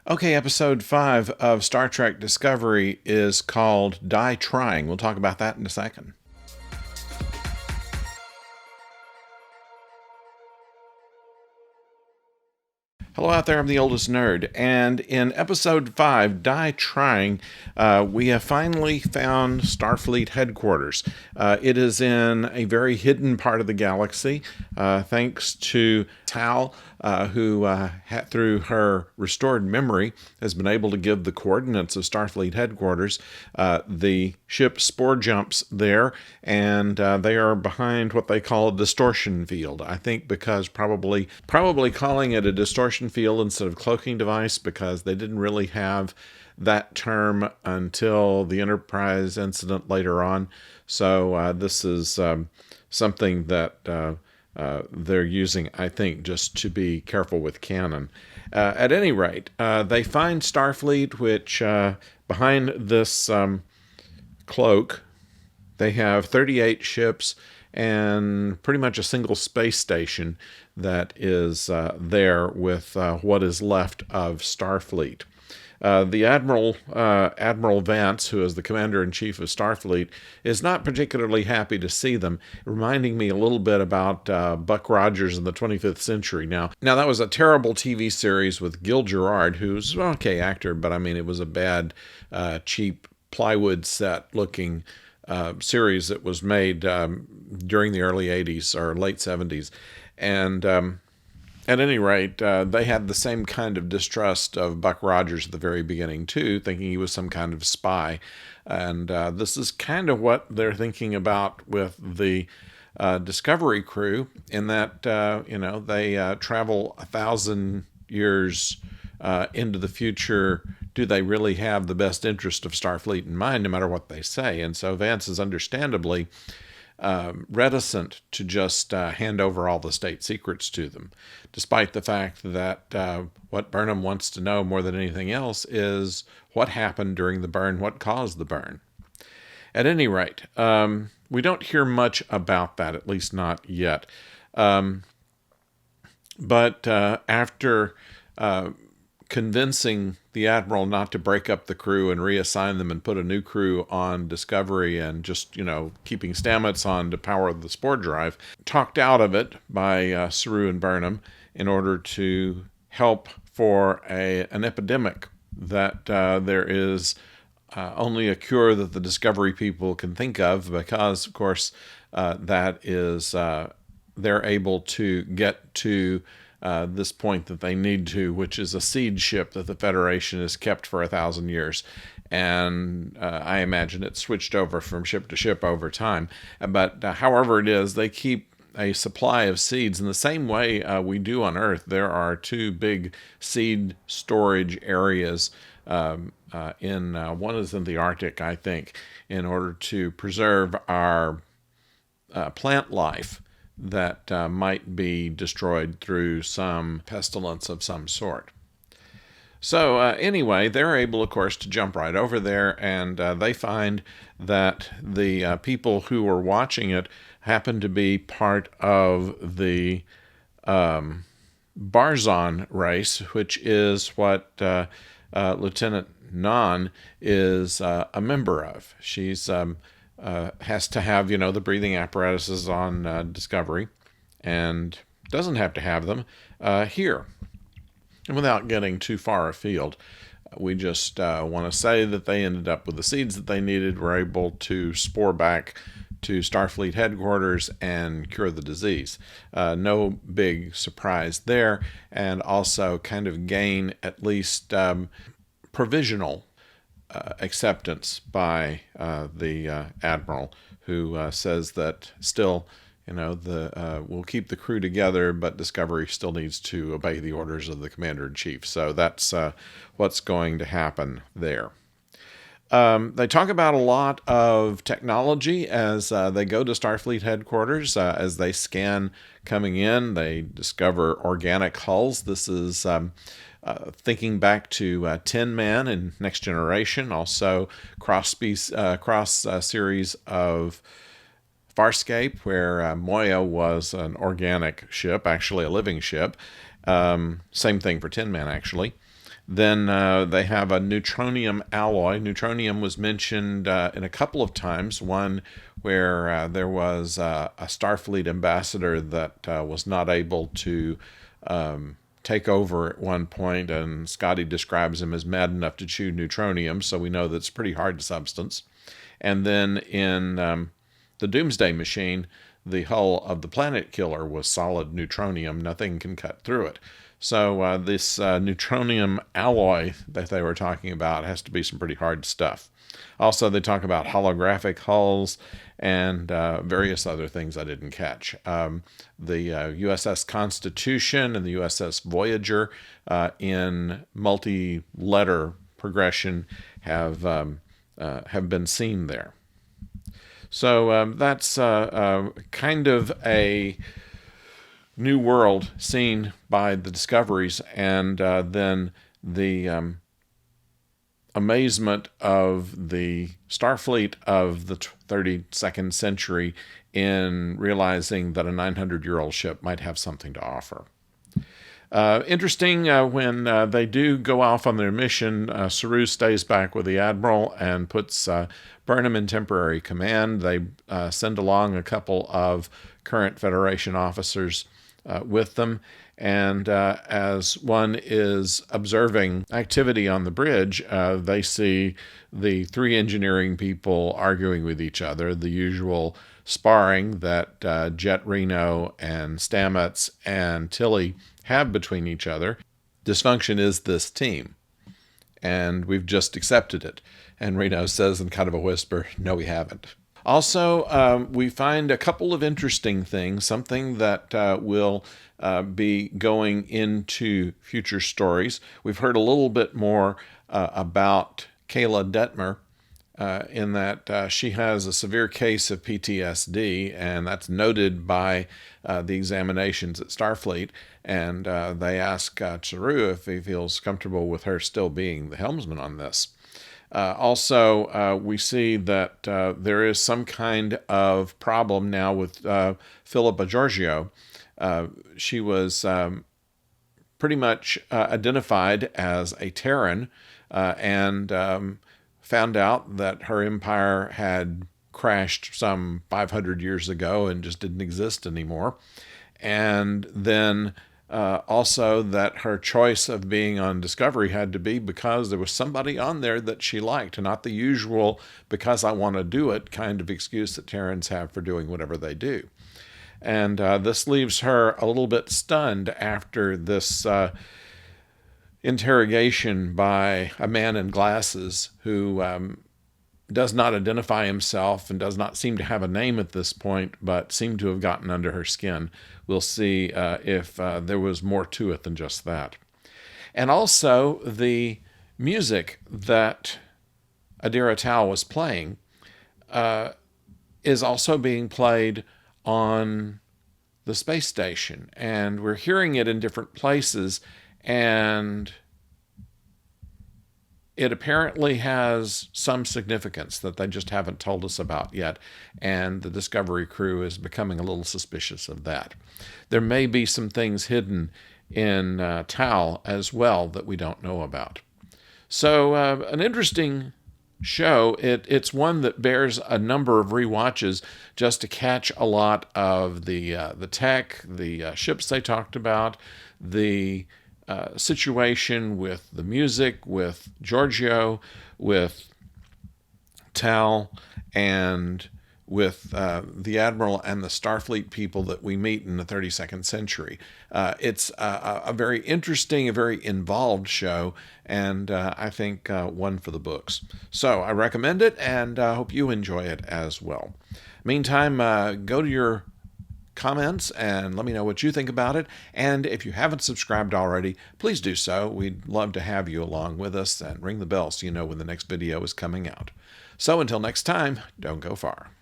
Okay, episode 5 of Star Trek Discovery is called Die Trying. We'll talk about that in a second. Hello out there, I'm the oldest nerd, and in episode 5, Die Trying, we have finally found Starfleet headquarters. It is in a very hidden part of the galaxy, thanks to Tal, who, through her restored memory, has been able to give the coordinates of Starfleet headquarters. The ship spore jumps there, and they are behind what they call a distortion field. I think because probably calling it a distortion field instead of cloaking device, because they didn't really have that term until the Enterprise incident later on. So this is something that they're using, I think, just to be careful with canon. At any rate, they find Starfleet, which behind this cloak, they have 38 ships and pretty much a single space station that is there with what is left of Starfleet. The Admiral Vance, who is the commander-in-chief of Starfleet, is not particularly happy to see them, reminding me a little bit about Buck Rogers in the 25th century. Now that was a terrible TV series with Gil Gerard, who's an okay actor, but I mean, it was a bad, cheap, plywood set-looking series that was made during the early 80s or late 70s. And at any rate, they had the same kind of distrust of Buck Rogers at the very beginning, too, thinking he was some kind of spy. And this is kind of what they're thinking about with the Discovery crew, in that, they travel 1,000 years into the future. Do they really have the best interest of Starfleet in mind, no matter what they say? And so Vance is understandably reticent to just hand over all the state secrets to them, despite the fact that what Burnham wants to know more than anything else is what happened during the burn, what caused the burn. At any rate, we don't hear much about that, at least not yet. But after convincing the Admiral not to break up the crew and reassign them and put a new crew on Discovery, and just, keeping Stamets on to power the spore drive, talked out of it by Saru and Burnham in order to help for an epidemic that there is only a cure that the Discovery people can think of, because, of course, that is they're able to get to this point that they need to, which is a seed ship that the Federation has kept for 1,000 years. And I imagine it switched over from ship to ship over time. But however it is, they keep a supply of seeds in the same way we do on Earth. There are 2 big seed storage areas. One is in the Arctic, I think, in order to preserve our plant life that might be destroyed through some pestilence of some sort. So anyway, they're able, of course, to jump right over there, and they find that the people who were watching it happen to be part of the Barzon race, which is what Lieutenant Nan is a member of. She's has to have, the breathing apparatuses on Discovery, and doesn't have to have them here. And without getting too far afield, we just want to say that they ended up with the seeds that they needed, were able to spore back to Starfleet headquarters and cure the disease. No big surprise there, and also kind of gain at least provisional acceptance by the Admiral, who says that still, we'll keep the crew together, but Discovery still needs to obey the orders of the Commander-in-Chief. So that's what's going to happen there. They talk about a lot of technology as they go to Starfleet headquarters. As they scan coming in, they discover organic hulls. This is thinking back to Tin Man in Next Generation, also cross series of Farscape, where Moya was an organic ship, actually a living ship. Same thing for Tin Man, actually. Then they have a neutronium alloy. Neutronium was mentioned in a couple of times. One where there was a Starfleet ambassador that was not able to take over at one point, and Scotty describes him as mad enough to chew neutronium, so we know that's a pretty hard substance. And then in the Doomsday Machine, the hull of the Planet Killer was solid neutronium. Nothing can cut through it. So this neutronium alloy that they were talking about has to be some pretty hard stuff. Also, they talk about holographic hulls and various other things I didn't catch. The USS Constitution and the USS Voyager in multi-letter progression have been seen there. So that's kind of a new world seen by the discoveries, and then the amazement of the Starfleet of the 32nd century in realizing that a 900-year-old ship might have something to offer. Interesting, when they do go off on their mission, Saru stays back with the admiral and puts Burnham in temporary command. They send along a couple of current Federation officers with them, and as one is observing activity on the bridge, they see the three engineering people arguing with each other, the usual sparring that Jet Reno and Stamets and Tilly have between each other. Dysfunction is this team, and we've just accepted it. And Reno says in kind of a whisper, no, we haven't. Also, we find a couple of interesting things, something that will be going into future stories. We've heard a little bit more about Kayla Detmer, in that she has a severe case of PTSD, and that's noted by the examinations at Starfleet. And they ask Saru if he feels comfortable with her still being the helmsman on this. Also, we see that there is some kind of problem now with Philippa Georgiou. She was pretty much identified as a Terran, and found out that her empire had crashed some 500 years ago and just didn't exist anymore. And then also that her choice of being on Discovery had to be because there was somebody on there that she liked, not the usual because I want to do it kind of excuse that Terrans have for doing whatever they do. And this leaves her a little bit stunned after this interrogation by a man in glasses who does not identify himself and does not seem to have a name at this point, but seemed to have gotten under her skin. We'll see if there was more to it than just that. And also, the music that Adira Tau was playing is also being played on the space station, and we're hearing it in different places, and it apparently has some significance that they just haven't told us about yet, and the Discovery crew is becoming a little suspicious of that. There may be some things hidden in Tau as well that we don't know about. So an interesting show. It's one that bears a number of rewatches just to catch a lot of the tech, the ships they talked about, the situation with the music, with Georgiou, with Tal, and with the Admiral and the Starfleet people that we meet in the 32nd century. It's a very interesting, a very involved show, and I think one for the books. So I recommend it, and I hope you enjoy it as well. Meantime, go to your comments and let me know what you think about it. And if you haven't subscribed already, please do so. We'd love to have you along with us, and ring the bell so you know when the next video is coming out. So until next time, don't go far.